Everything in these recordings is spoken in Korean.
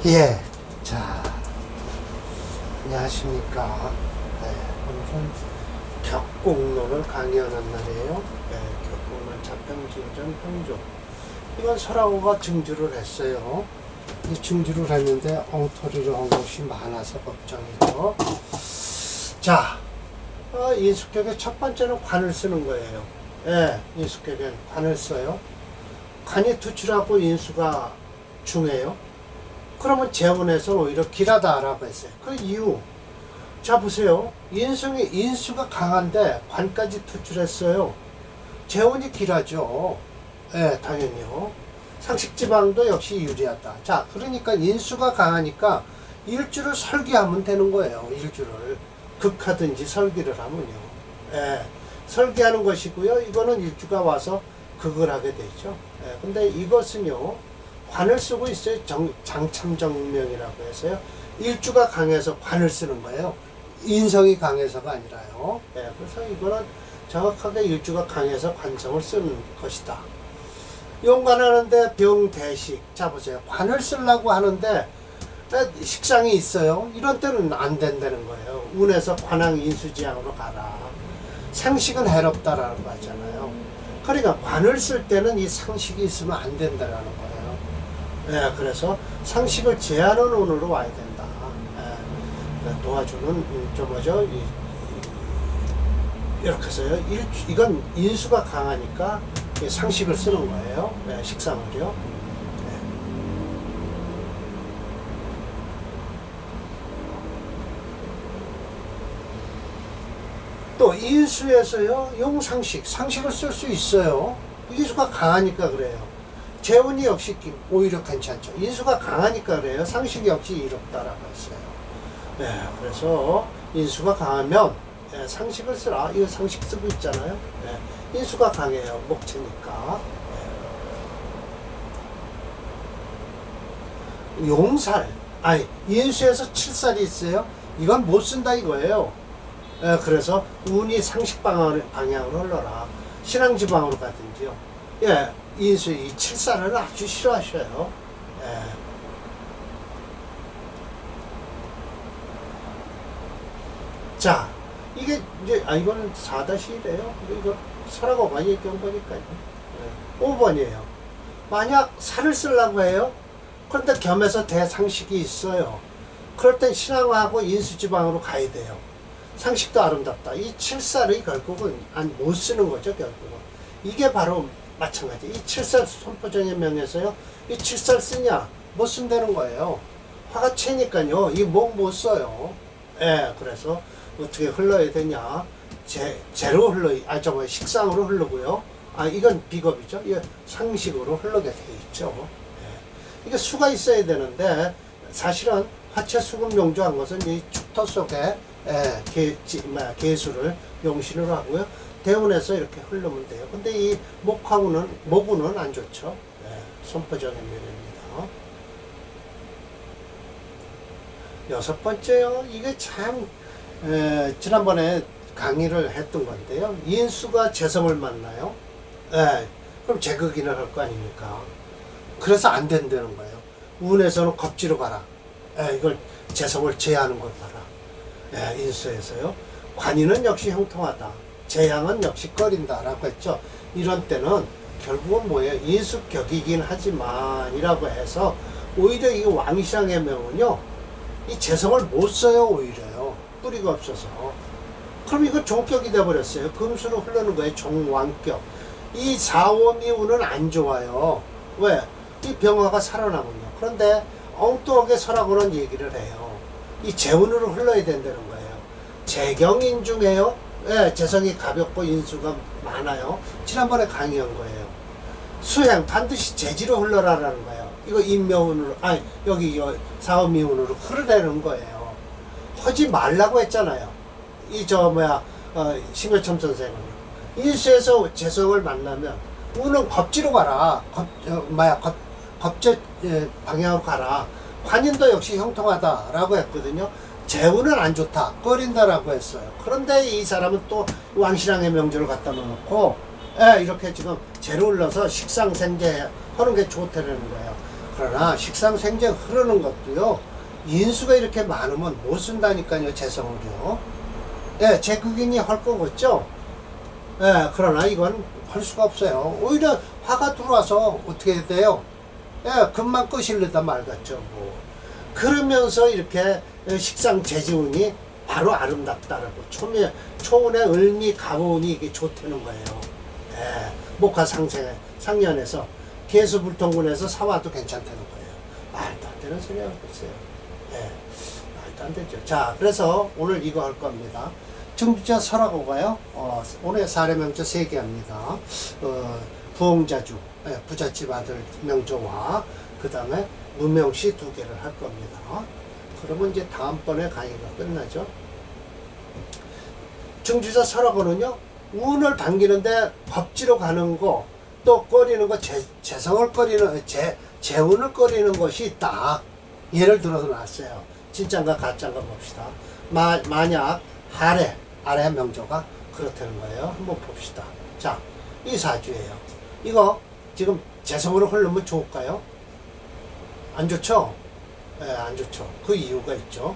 예. 자, 안녕하십니까. 네, 오늘은 격공론을 강의하는 날이에요. 네, 격공론 자평진전 평조. 이건 설하고가 증주를 했어요. 이 증주를 했는데 엉터리를 한 것이 많아서 걱정이죠. 자, 인수격의 첫 번째는 관을 쓰는 거예요. 예, 인수격엔 관을 써요. 관이 두출하고 인수가 중해요. 그러면 재원에서 오히려 길하다라고 했어요. 그 이유, 자 보세요. 인수가 강한데 관까지 투출했어요. 재원이 길하죠. 예, 당연히요. 상식지방도 역시 유리하다. 자, 그러니까 인수가 강하니까 일주를 설계하면 되는 거예요. 일주를 극하든지 설계를 하면요. 예, 설계하는 것이고요. 이거는 일주가 와서 극을 하게 되죠. 예, 근데 이것은요. 관을 쓰고 있어요. 장참정명이라고 해서요. 일주가 강해서 관을 쓰는 거예요. 인성이 강해서가 아니라요. 네, 그래서 이거는 정확하게 일주가 강해서 관성을 쓰는 것이다. 용관하는데 병대식. 자 보세요. 관을 쓰려고 하는데 식상이 있어요. 이런 때는 안 된다는 거예요. 운에서 관왕 인수지향으로 가라. 상식은 해롭다라는 거 하잖아요. 그러니까 관을 쓸 때는 이 상식이 있으면 안 된다라는 거예요. 예, 그래서 상식을 제하는 운으로 와야 된다. 예, 도와주는 뭐죠? 이렇게 해서요. 이건 인수가 강하니까 상식을 쓰는 거예요. 예, 식상을요. 예. 또 인수에서요. 상식을 쓸 수 있어요. 인수가 강하니까 그래요. 재운이 역시 오히려 괜찮죠. 인수가 강하니까 그래요. 상식이 역시 이롭다라고 했어요. 네, 그래서 인수가 강하면 상식을 쓰라. 이거 상식 쓰고 있잖아요. 네, 인수가 강해요. 목체니까. 네. 용살. 인수에서 칠살이 있어요. 이건 못 쓴다 이거예요. 네, 그래서 운이 상식 방향으로 흘러라. 신앙지방으로 가든지요. 예. 인수 이 칠살을 아주 싫어하셔요. 예. 자, 이게 이제 이거는 4-1이에요. 이거 설하고가 얘기한 거니까요. 예. 5번이에요. 만약 살을 쓰려고 해요. 그런데 겸해서 대상식이 있어요. 그럴 땐 신앙하고 인수지방으로 가야 돼요. 상식도 아름답다. 이 칠살의 결국은 못 쓰는 거죠. 결국은 이게 바로 마찬가지. 이 칠살 손포정의 명에서요. 이 칠살 쓰냐? 못 쓴다는 거예요. 화가 채니까요. 이 목 못 써요. 예, 그래서 어떻게 흘러야 되냐? 제로 식상으로 흐르고요. 이건 비겁이죠. 이거 상식으로 흐르게 돼 있죠. 예. 이게 수가 있어야 되는데, 사실은 화채 수금 용조한 것은 이 축토 속에 개수를 용신으로 하고요. 대운에서 이렇게 흐르면 돼요. 근데 이 목운은 안 좋죠. 네, 손포정의 면입니다. 6번째요. 이게 참 지난번에 강의를 했던 건데요. 인수가 재성을 만나요. 그럼 재극인을 할 거 아닙니까? 그래서 안 된다는 거예요. 운에서는 겁지로 가라. 이걸 재성을 제하는 걸 봐라. 인수에서요. 관인은 역시 형통하다. 재앙은 역시 꺼린다라고 했죠. 이런 때는 결국은 뭐예요? 인수격이긴 하지만 이라고 해서 오히려 이 왕시랑의 명은요. 이 재성을 못 써요. 오히려요. 뿌리가 없어서. 그럼 이거 종격이 돼버렸어요. 금수로 흐르는 거예요. 종왕격. 이 사오미운은 안 좋아요. 왜? 이 병화가 살아나면요. 그런데 엉뚱하게 설하고는 얘기를 해요. 이 재운으로 흘러야 된다는 거예요. 재경인 중에요. 재성이 가볍고 인수가 많아요. 지난번에 강의한 거예요. 수행 반드시 재지로 흘러라라는 거예요. 이거 인묘운으로 여기 사오미운으로 흐르라는 거예요. 하지 말라고 했잖아요. 신교첨 선생은 인수에서 재성을 만나면 운은 겁지로 가라. 겁제 방향으로 가라. 관인도 역시 형통하다라고 했거든요. 재운은 안 좋다. 꺼린다라고 했어요. 그런데 이 사람은 또 왕신앙의 명주를 갖다 놓고 이렇게 지금 재로 흘러서 식상생재 하는 게 좋다는 거예요. 그러나 식상생재 흐르는 것도요, 인수가 이렇게 많으면 못 쓴다니까요, 재성을요. 예, 제국인이 할 거겠죠? 예, 그러나 이건 할 수가 없어요. 오히려 화가 들어와서 어떻게 돼요? 예, 금방 끄실려다 말겠죠, 뭐. 그러면서 이렇게 식상 재지운이 바로 아름답다라고. 초운의 을미, 가보운이 이게 좋다는 거예요. 예, 목화상년에서 계수불통군에서 사와도 괜찮다는 거예요. 말도 안 되는 소리 하고 있어요. 예, 말도 안 되죠. 자, 그래서 오늘 이거 할 겁니다. 정주자 설하고가요, 오늘 사례명조 3개 합니다. 부엉자주, 예, 부잣집 아들 명조와 그 다음에 무명시 2개를 할 겁니다. 그러면 이제 다음번에 강의가 끝나죠. 정주자 설하고는요, 운을 당기는데 법지로 가는 거, 또 꺼리는 거, 재성을 꺼리는, 재운을 꺼리는 것이 있다. 예를 들어서 놨어요. 진짠가 가짠가 봅시다. 만약 아래 명조가 그렇다는 거예요. 한번 봅시다. 자, 이 사주예요. 이거 지금 재성으로 흐르면 좋을까요? 안 좋죠? 예, 안 좋죠. 그 이유가 있죠.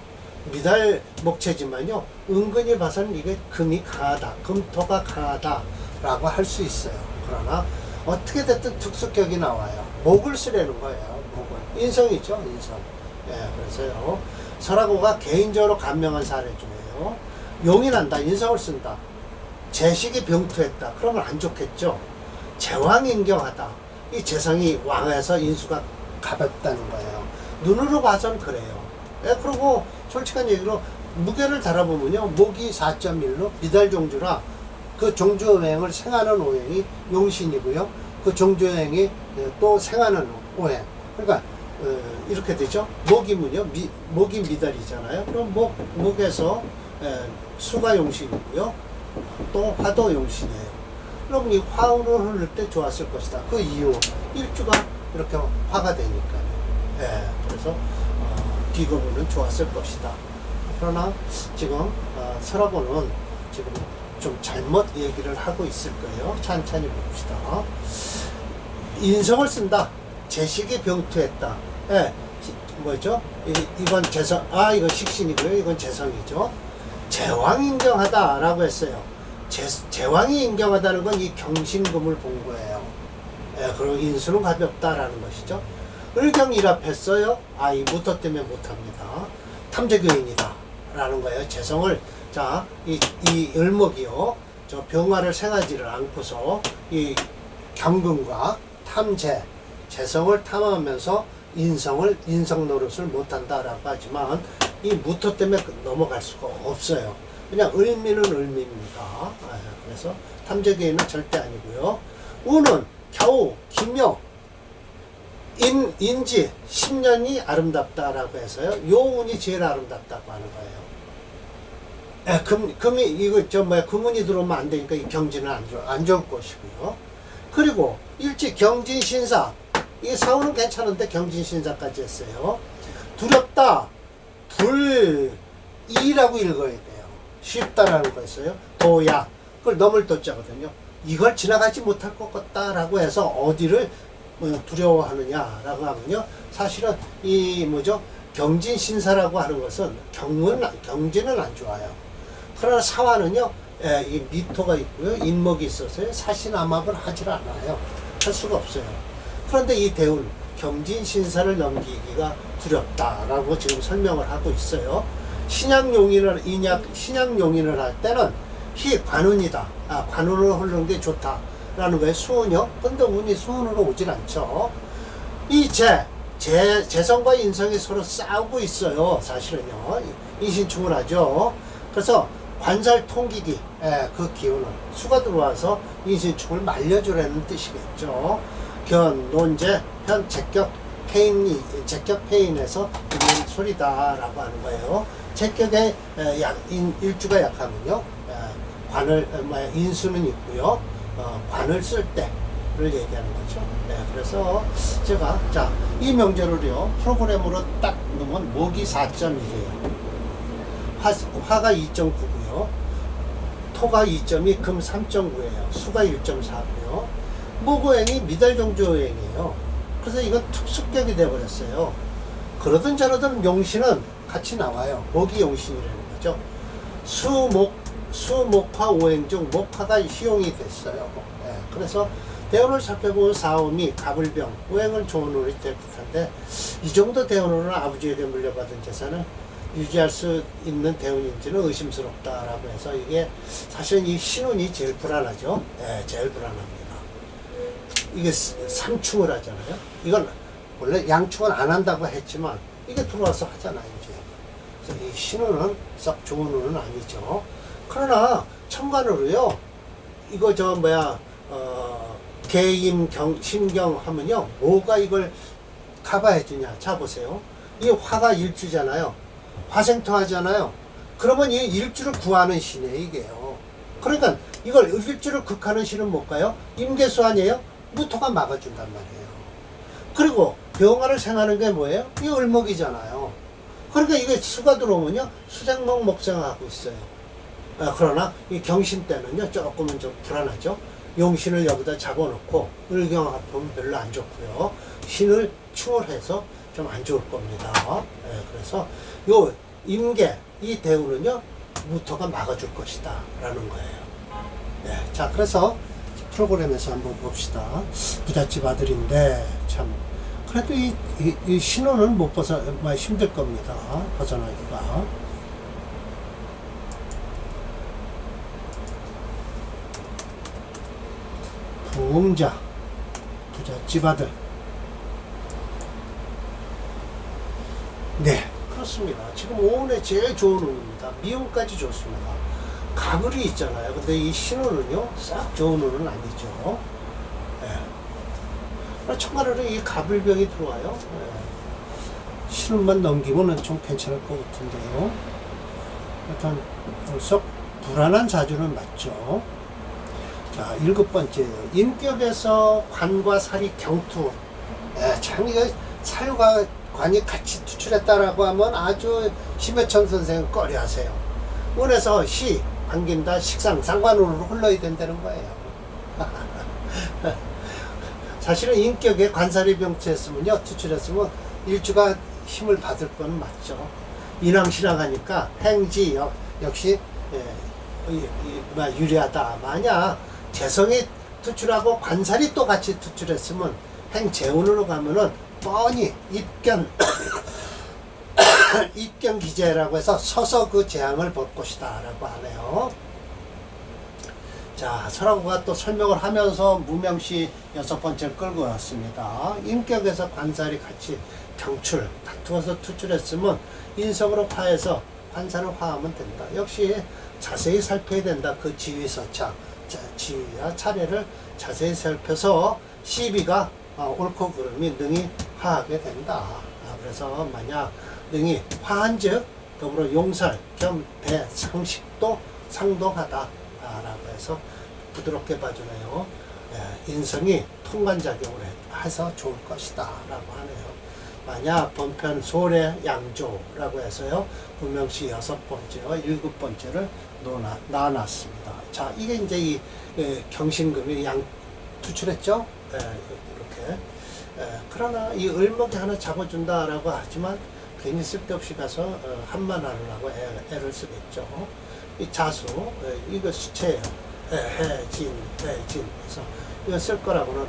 미달 목체지만요, 은근히 봐서는 이게 금이 강하다, 금토가 강하다라고 할 수 있어요. 그러나 어떻게 됐든 특수격이 나와요. 목을 쓰려는 거예요. 목을. 인성이죠, 인성. 예, 그래서요, 설하고가 개인적으로 간명한 사례 중에요, 용이 난다, 인성을 쓴다, 재식이 병투했다, 그러면 안 좋겠죠. 제왕인경하다, 이 재성이 왕에서 인수가 가볍다는 거예요. 눈으로 봐서는 그래요. 예, 그리고 솔직한 얘기로 무게를 달아보면요, 목이 4.1로 미달종주라 그 종주오행을 생하는 오행이 용신이고요, 그 종주오행이 또 생하는 오행, 그러니까 이렇게 되죠. 목이면요, 목이 미달이잖아요. 그럼 목에서 수가 용신이고요, 또 화도 용신이에요. 그럼 이 화로 흐를 때 좋았을 것이다. 그 이유, 일주가 이렇게 화가 되니까요. 예, 그래서 비거문은 좋았을 것이다. 그러나 지금 설하고는 지금 좀 잘못 얘기를 하고 있을 거예요. 천천히 봅시다. 인성을 쓴다, 재식이 병투했다. 예, 뭐죠? 이건 재성, 이건 식신이고요, 이건 재성이죠. 제왕인경하다 라고 했어요. 제왕이 인경하다는 건 이 경신금을 본 거예요. 예, 그리고 인수는 가볍다라는 것이죠. 을경일합했어요. 이 무토 때문에 못합니다. 탐재교인이다 라는 거예요. 재성을, 자, 이 을목이요, 저 병화를 생하지를 않고서 이 경금과 재성을 탐하면서 인성 노릇을 못한다라고 하지만, 이 무토 때문에 넘어갈 수가 없어요. 그냥 을미는 을미입니다. 그래서 탐재교인은 절대 아니고요. 운은 겨우, 기묘, 인지, 10년이 아름답다라고 해서요, 요 운이 제일 아름답다고 하는 거예요. 금이, 이거, 금운이 들어오면 안 되니까 이 경진은 안 좋을 것이고요. 그리고 일찍 경진신사, 이 사운은 괜찮은데 경진신사까지 했어요. 두렵다, 불이라고 읽어야 돼요. 쉽다라는 거였어요. 도야, 그걸 넘을 도자거든요. 이걸 지나가지 못할 것 같다라고 해서 어디를 두려워하느냐라고 하면요, 사실은 이 경진신사라고 하는 것은 경진은 안 좋아요. 그러나 사화는요, 이 미토가 있고요, 인목이 있어서요, 사신암합을 하질 않아요. 할 수가 없어요. 그런데 이 대운 경진신사를 넘기기가 두렵다라고 지금 설명을 하고 있어요. 신약용인을 할 때는 관운이다. 관운으로 흐르는 게 좋다라는 거예요. 수운이요. 근데 운이 수운으로 오질 않죠. 이 재성과 인성이 서로 싸우고 있어요. 사실은요. 인신충을 하죠. 그래서 관살 통기기, 그 기운은 수가 들어와서 인신충을 말려주라는 뜻이겠죠. 논재, 현, 제격, 페인에서 있는 소리다라고 하는 거예요. 제격에 일주가 약하면요, 인수는 있고요, 관을 쓸 때를 얘기하는 거죠. 그래서 제가, 이 명제를요, 프로그램으로 딱 넣으면 목이 4.1이에요. 화가 2.9고요, 토가 2.2, 금 3.9예요. 수가 1.4고요. 목오행이 미달종주오행이에요. 그래서 이건 특수격이 돼버렸어요. 그러든 저러든 용신은 같이 나와요. 목이 용신이라는 거죠. 수목화 오행 중 목화가 희용이 됐어요. 예, 그래서 대운을 살펴보면 사오미, 갑을병, 오행은 좋은 운이 될 듯한데 이 정도 대운으로는 아버지에게 물려받은 재산을 유지할 수 있는 대운인지는 의심스럽다라고 해서 이게 사실은 이 신운이 제일 불안하죠. 예, 제일 불안합니다. 이게 삼충을 하잖아요. 이건 원래 양충은 안 한다고 했지만 이게 들어와서 하잖아요. 이제. 그래서 이 신운은 썩 좋은 운은 아니죠. 그러나 천간으로요. 이거 계임경 신경 하면요. 뭐가 이걸 커버해 주냐. 자 보세요. 이 화가 일주잖아요. 화생토 하잖아요. 그러면 이 일주를 구하는 신이에요. 이게요. 그러니까 이걸 일주를 극하는 신은 뭘까요? 임계수 아니에요? 무토가 막아준단 말이에요. 그리고 병화를 생하는 게 뭐예요? 이 을목이잖아요. 그러니까 이게 수가 들어오면요. 수생목 목생하고 있어요. 그러나 이 경신 때는요. 조금은 좀 불안하죠. 용신을 여기다 잡아놓고 을경합하면 별로 안 좋고요. 신을 충월해서 좀 안 좋을 겁니다. 그래서 요 임계 이 대우는요. 무토가 막아줄 것이다 라는 거예요. 자, 그래서 프로그램에서 한번 봅시다. 부잣집 아들인데 참 그래도 이 신호는 못 많이 힘들 겁니다. 벗어나기가. 부흥자 부잣집 아들. 네, 그렇습니다. 지금 오운에 제일 좋은 운입니다. 미운까지 좋습니다. 가불이 있잖아요. 근데 이 신호는요, 싹 좋은 운은 아니죠. 천간으로 이 가불병이 들어와요. 신운만 넘기면은 좀 괜찮을 것 같은데요. 일단 썩 불안한 자주는 맞죠. 자, 7번째예요. 인격에서 관과 살이 경투. 참 이거 살과 관이 같이 투출했다라고 하면 아주 심해천 선생은 꺼려하세요. 운에서 시, 반긴다, 식상, 상관으로 흘러야 된다는 거예요. 사실은 인격에 관살이 병투했으면요, 투출했으면 일주가 힘을 받을 건 맞죠. 인왕신왕하니까 행지 역시 유리하다. 만약 재성이 투출하고 관살이 또 같이 투출했으면 행재운으로 가면은 뻔히 입견기재라고 해서 서서 그 재앙을 볼 것이다 라고 하네요. 자, 설하고가 또 설명을 하면서 무명시 6번째를 끌고 왔습니다. 인격에서 관살이 같이 경출, 다투어서 투출했으면 인성으로 파해서 관살을 화하면 된다. 역시 자세히 살펴야 된다. 그 지위서차, 지위와 차례를 자세히 살펴서 시비가 옳고 그름이 능히 화하게 된다. 그래서 만약 능히 화한즉 더불어 용살 겸 배 상식도 상동하다 라고 해서 부드럽게 봐주네요. 인성이 통관작용을 해서 좋을 것이다 라고 하네요. 만약 번편 소래 양조라고 해서요, 분명시 6번째와 7번째를 나눴습니다. 자, 이게 이제 이 경신금이 양 투출했죠. 이렇게. 그러나 이 을목이 하나 잡아준다라고 하지만 괜히 쓸데없이 가서 한만 하려고 애를 쓰겠죠. 이 자수, 이거 수채예요. 해진. 그래서 이거 쓸 거라고는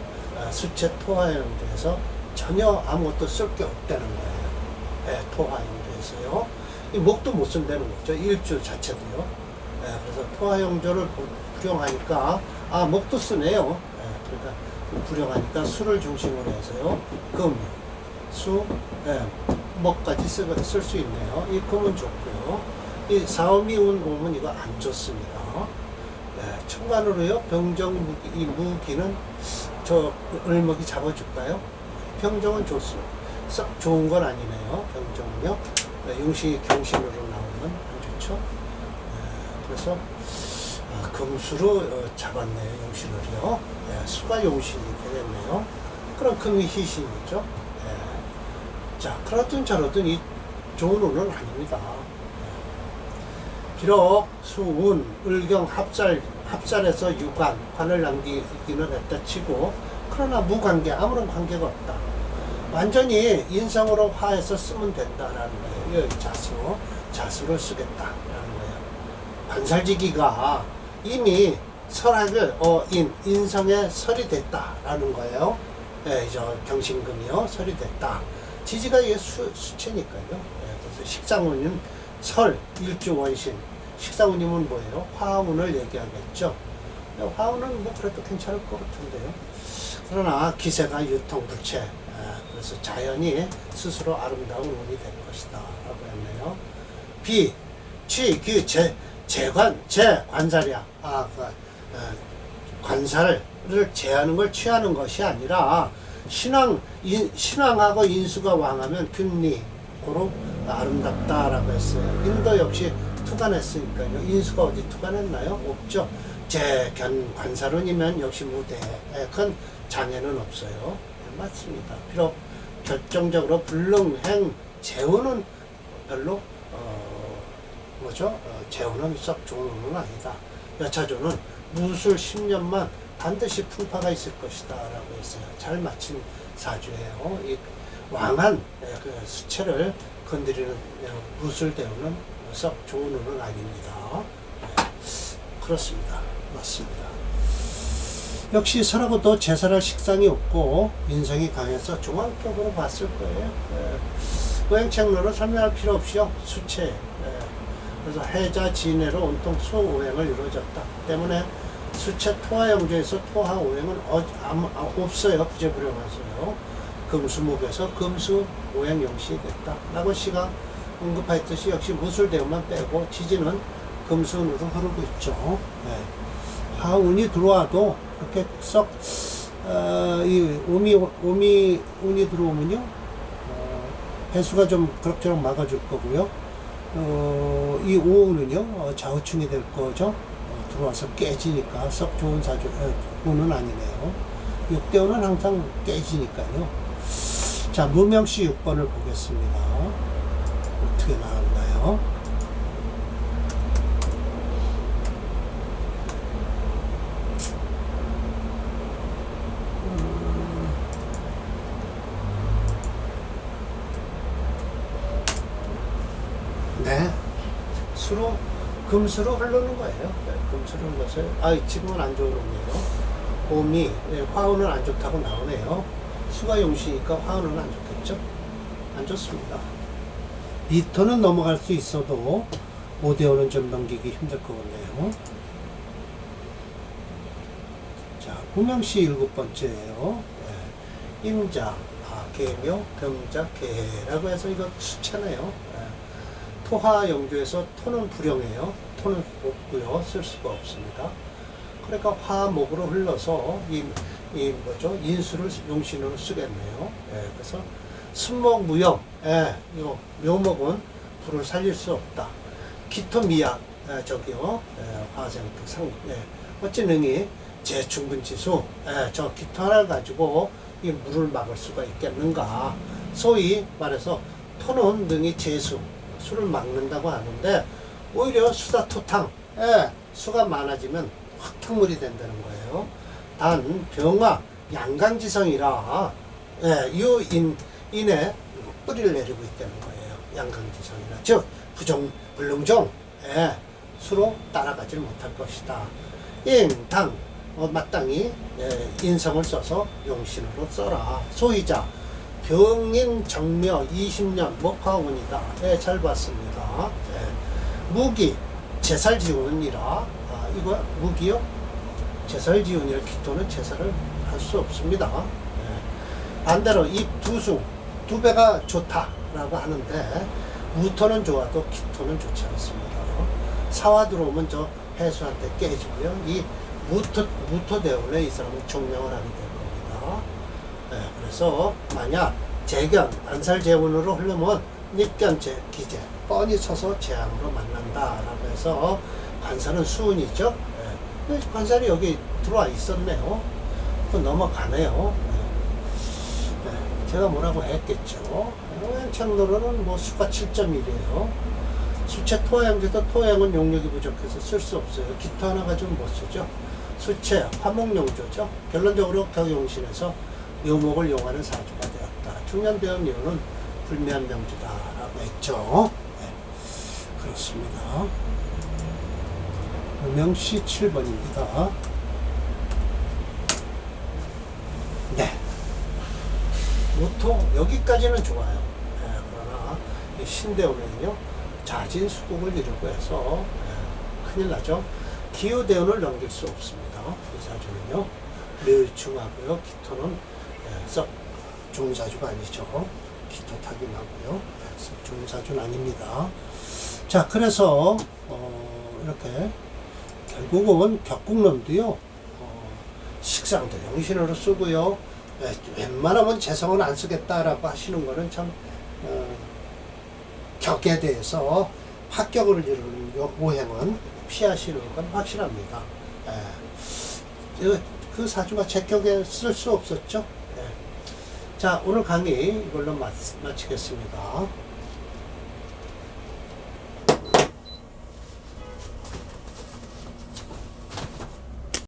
수채 토화연도에서 전혀 아무것도 쓸 게 없다는 거예요. 토화연도에서요. 이 목도 못 쓴다는 거죠. 일주 자체도요. 그래서 토화영조를 불용하니까 목도 쓰네요. 그러니까 불용하니까 수를 중심으로 해서요. 금, 수, 목까지 쓸 수 있네요. 이 금은 좋고요. 이 사오미 오면 이거 안 좋습니다. 천간으로요. 병정 무기, 이 무기는 저 을목이 잡아줄까요? 병정은 좋습니다. 썩 좋은 건 아니네요. 병정은요. 용신이 경신으로 나오면 안 좋죠. 그래서 금수로 잡았네요. 용신을요. 수가 용신이 되겠네요. 그럼 금이 희신이죠. 자, 그렇든 저렇든 이 좋은 운은 아닙니다. 비록 수운, 을경, 합살에서 관을 남기기는 했다 치고, 그러나 무관계, 아무런 관계가 없다. 완전히 인성으로 화해서 쓰면 된다라는 거예요. 여기 자수를 쓰겠다라는 거예요. 관살지기가 이미 설학을 인성에 설이 됐다라는 거예요. 예, 저 경신금이요 설이 됐다. 지지가 이게 수체니까요. 예, 그래서 식상운은 설 일주원신. 식상운이면 뭐예요? 화운을 얘기하겠죠. 화운은 뭐 그래도 괜찮을 것 같은데요. 그러나 기세가 유통불체. 그래서 자연이 스스로 아름다운 운이 될 것이다 라고 했네요. 비, 취, 관살이야. 관살을 제하는 걸 취하는 것이 아니라 신앙하고 인수가 왕하면 균리, 고로 아름답다라고 했어요. 인도 역시 투간했으니까요. 인수가 어디 투간했나요? 없죠. 관살운이면 역시 무대에 큰 장애는 없어요. 네, 맞습니다. 비록 결정적으로 불능행 재운은 별로 재운은 썩 좋은 운은 아니다. 여차조는 무술 10년만 반드시 풍파가 있을 것이다 라고 했어요. 잘 마친 사주예요. 이 왕한 그 수체를 건드리는 무술대우는 썩 좋은 운은 아닙니다. 네, 그렇습니다. 맞습니다. 역시 설하고도 제설할 식상이 없고 인성이 강해서 종합적으로 봤을 거예요. 오행책로를 설명할 필요 없이요. 수체. 그래서 해자 진해로 온통 수오행을 이루어졌다. 때문에 수체 토화영조에서 토화 오행은 없어요. 부재불용해서요. 금수목에서 금수 오행 영시 됐다. 라고 시가 언급하였듯이 역시 무술대우만 빼고 지지는 금수운으로 흐르고 있죠. 화운이 들어와도 그렇게 썩 이 오미 운이 들어오면요 해수가 좀 그럭저럭 막아줄 거고요. 이 오운은요 좌우충이 될 거죠. 들어와서 깨지니까 썩 좋은 운은 아니네요. 6대운은 항상 깨지니까요. 자, 무명시 6번을 보겠습니다. 어떻게 나왔나요? 네. 금수로 흐르는 거예요. 네, 금수로 흘러서, 지금은 안 좋은 운이에요. 화운은 안 좋다고 나오네요. 수가 용시니까 화운은 안 좋겠죠? 안 좋습니다. 미터는 넘어갈 수 있어도 5대원은 좀 넘기기 힘들 것 같네요. 자, 구명시 7번째예요. 네. 임자, 계묘, 병자, 계라고 해서 이거 수채네요. 토화 영조에서 토는 불용해요. 토는 없고요. 쓸 수가 없습니다. 그러니까 화목으로 흘러서 인수를 용신으로 쓰겠네요. 그래서 순목무역, 요 묘목은 불을 살릴 수 없다. 기토미약, 화생토 상, 어찌 능히 재충분지수, 저 기토 하나를 가지고 이 물을 막을 수가 있겠는가. 소위 말해서 토는 능히 재수, 수를 막는다고 하는데 오히려 수다토탕, 수가 많아지면 흙탕물이 된다는 거예요. 단 병화 양강지성이라 인에 뿌리를 내리고 있다는 거예요. 양강지성이라 즉 불능종 수로 따라가지 못할 것이다. 당 마땅히 인성을 써서 용신으로 써라. 소이자 병인 정묘 20년 목화운이다. 잘 봤습니다. 무기 제살지운이라 이거 무기요? 제살지운이라 기토는 제살을 할 수 없습니다. 반대로 이 두 배가 좋다라고 하는데 무토는 좋아도 기토는 좋지 않습니다. 사화 들어오면 저 해수한테 깨지고요. 이 무토 대운에 이 사람은 종명을 하게 될 겁니다. 그래서 만약 재견, 관살재운으로 흐르면逆견, 기재, 뻔히 서서 재앙으로 만난다라고 해서 관살은 수운이죠. 관살이 여기 들어와 있었네요. 또 넘어가네요. 제가 뭐라고 했겠죠. 오행창로로는 뭐 수가 7.1이에요. 수체 토화영제도 토화영은 용력이 부족해서 쓸 수 없어요. 기토 하나 가지고 못 쓰죠. 수체 화목용조죠. 결론적으로 격용신에서 묘목을 용하는 사주가 되었다. 중단되는 이유는 불미한 명주다라고 했죠. 네, 그렇습니다. 명시 7번입니다. 네. 모토 여기까지는 좋아요. 네, 그러나 이 신대운은요 자진 수국을 이루고 해서 큰일 나죠. 기후대운을 넘길 수 없습니다. 이 사주는요 매우 중하고요. 기토는 썩 좋은 사주가 아니죠. 기토 타기 나고요. 썩 좋은 사주는 아닙니다. 자, 그래서 이렇게 결국은 격국론도요 식상도 영신으로 쓰고요. 웬만하면 재성은 안 쓰겠다라고 하시는 거는 참 격에 대해서 합격을 이루는 오행은 피하시는 건 확실합니다. 그 사주가 제 격에 쓸 수 없었죠. 자, 오늘 강의 이걸로 마치겠습니다.